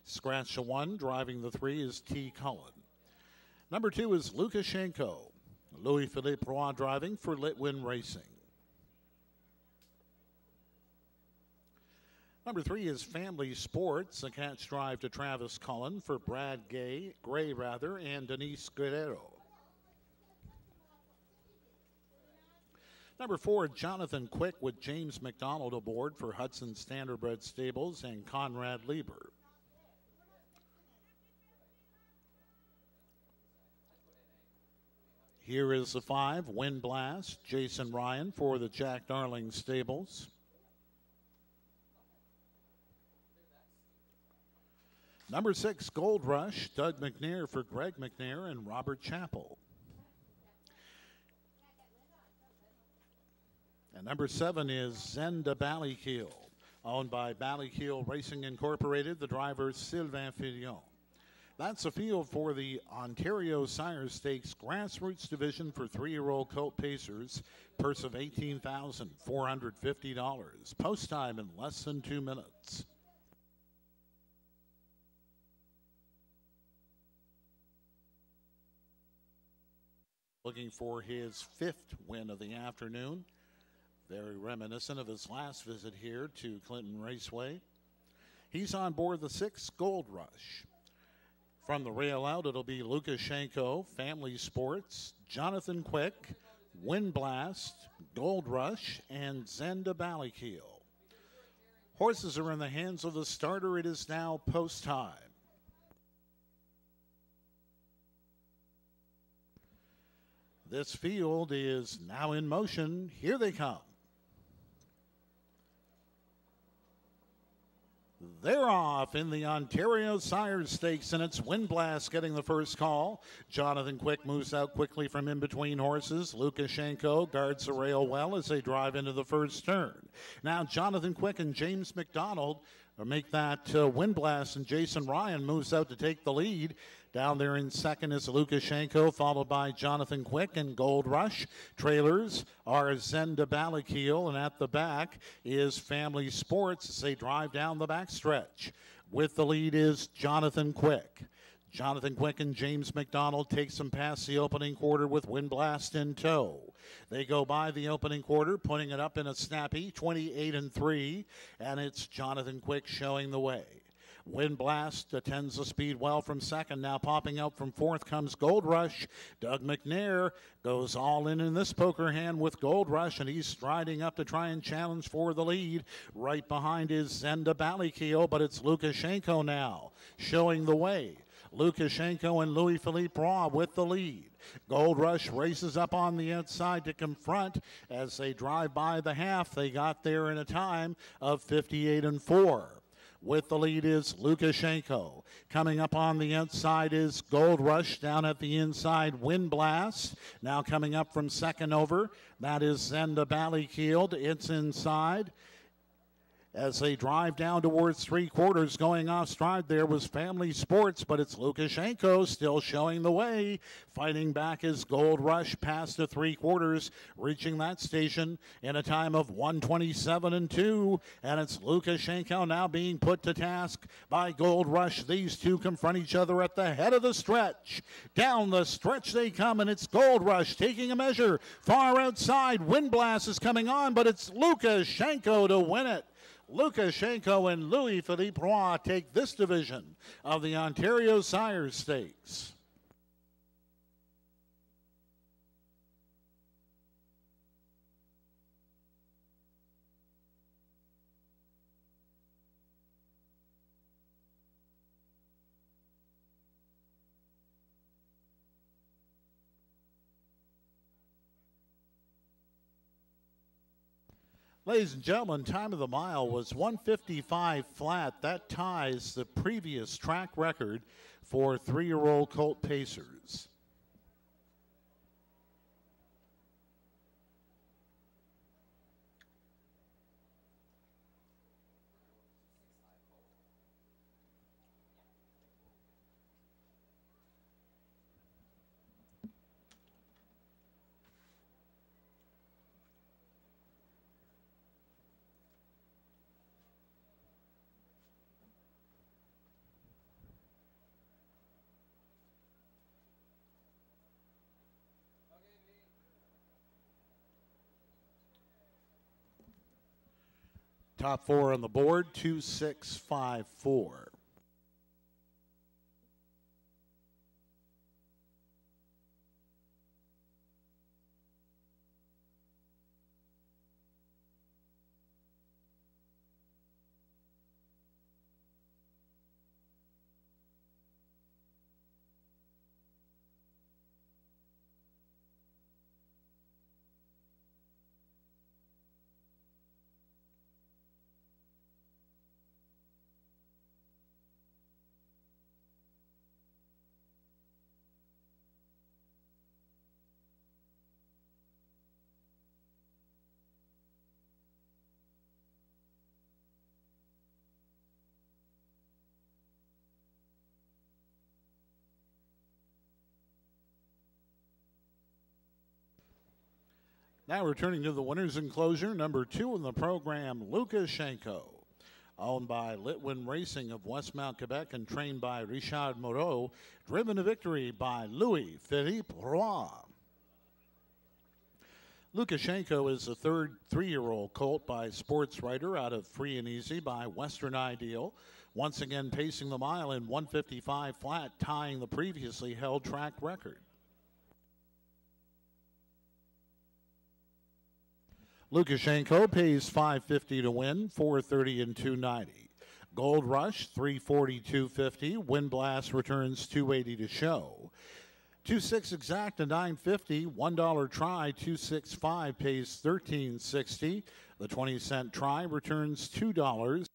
Scratch a 1, driving the 3 is T. Cullen. Number 2 is Luka Shenko. Louis-Philippe Roy driving for Litwin Racing. Number 3 is Family Sports, a catch drive to Travis Cullen for Brad Gray and Denise Guerrero. Number 4, Jonathan Quick with James McDonald aboard for Hudson Standardbred Stables and Conrad Lieber. Here is the 5, Wind Blast, Jason Ryan for the Jack Darling Stables. Number 6, Gold Rush, Doug McNair for Greg McNair and Robert Chappell. And number 7 is Zenda Ballykill, owned by Ballykill Racing Incorporated, the driver Sylvain Fillon. That's the field for the Ontario Sire Stakes Grassroots Division for 3-year-old colt pacers. Purse of $18,450. Post time in less than 2 minutes. Looking for his 5th win of the afternoon. Very reminiscent of his last visit here to Clinton Raceway. He's on board the 6 Gold Rush. From the rail out, it'll be Luka Shenko, Family Sports, Jonathan Quick, Wind Blast, Gold Rush, and Zenda Ballykill. Horses are in the hands of the starter. It is now post time. This field is now in motion. Here they come. They're off in the Ontario Sire Stakes, and it's Wind Blast getting the first call. Jonathan Quick moves out quickly from in between horses. Luka Shenko guards the rail well as they drive into the first turn. Now Jonathan Quick and James McDonald make that Wind Blast, and Jason Ryan moves out to take the lead. Down there in second is Luka Shenko, followed by Jonathan Quick and Gold Rush. Trailers are Zenda Ballykill, and at the back is Family Sports as they drive down the backstretch. With the lead is Jonathan Quick. Jonathan Quick and James McDonald takes them past the opening quarter with Wind Blast in tow. They go by the opening quarter, putting it up in a snappy 28-3, and it's Jonathan Quick showing the way. Wind Blast attends the speed well from second. Now popping out from fourth comes Gold Rush. Doug McNair goes all in this poker hand with Gold Rush, and he's striding up to try and challenge for the lead. Right behind is Zenda Ballykill, but it's Luka Shenko now showing the way. Luka Shenko and Louis-Philippe Roy with the lead. Gold Rush races up on the outside to confront as they drive by the half. They got there in a time of 58-4. With the lead is Luka Shenko. Coming up on the outside is Gold Rush. Down at the inside, Wind Blast. Now coming up from second over, that is Zenda Ballykill. It's inside. As they drive down towards three quarters, going off stride there was Family Sports, but it's Luka Shenko still showing the way. Fighting back is Gold Rush past the three quarters, reaching that station in a time of 1:27-2. And it's Luka Shenko now being put to task by Gold Rush. These two confront each other at the head of the stretch. Down the stretch they come, and it's Gold Rush taking a measure. Far outside, Wind Blast is coming on, but it's Luka Shenko to win it. Luka Shenko and Louis-Philippe Roy take this division of the Ontario Sire Stakes. Ladies and gentlemen, time of the mile was 1:55 flat. That ties the previous track record for three-year-old colt pacers. Top 4 on the board, 2-6-5-4. Now returning to the winner's enclosure, number 2 in the program, Luka Shenko. Owned by Litwin Racing of Westmount, Quebec, and trained by Richard Moreau, driven to victory by Louis-Philippe Roy. Luka Shenko is the third 3-year-old colt by Sports Writer out of Free and Easy by Western Ideal. Once again pacing the mile in 155 flat, tying the previously held track record. Luka Shenko pays $5.50 to win, $4.30 and $2.90. Gold Rush, $3.40, $2.50. Wind Blast returns $2.80 to show. 2.6 exact to $9.50. $1 try, 2.65 pays $13.60. The 20-cent try returns $2.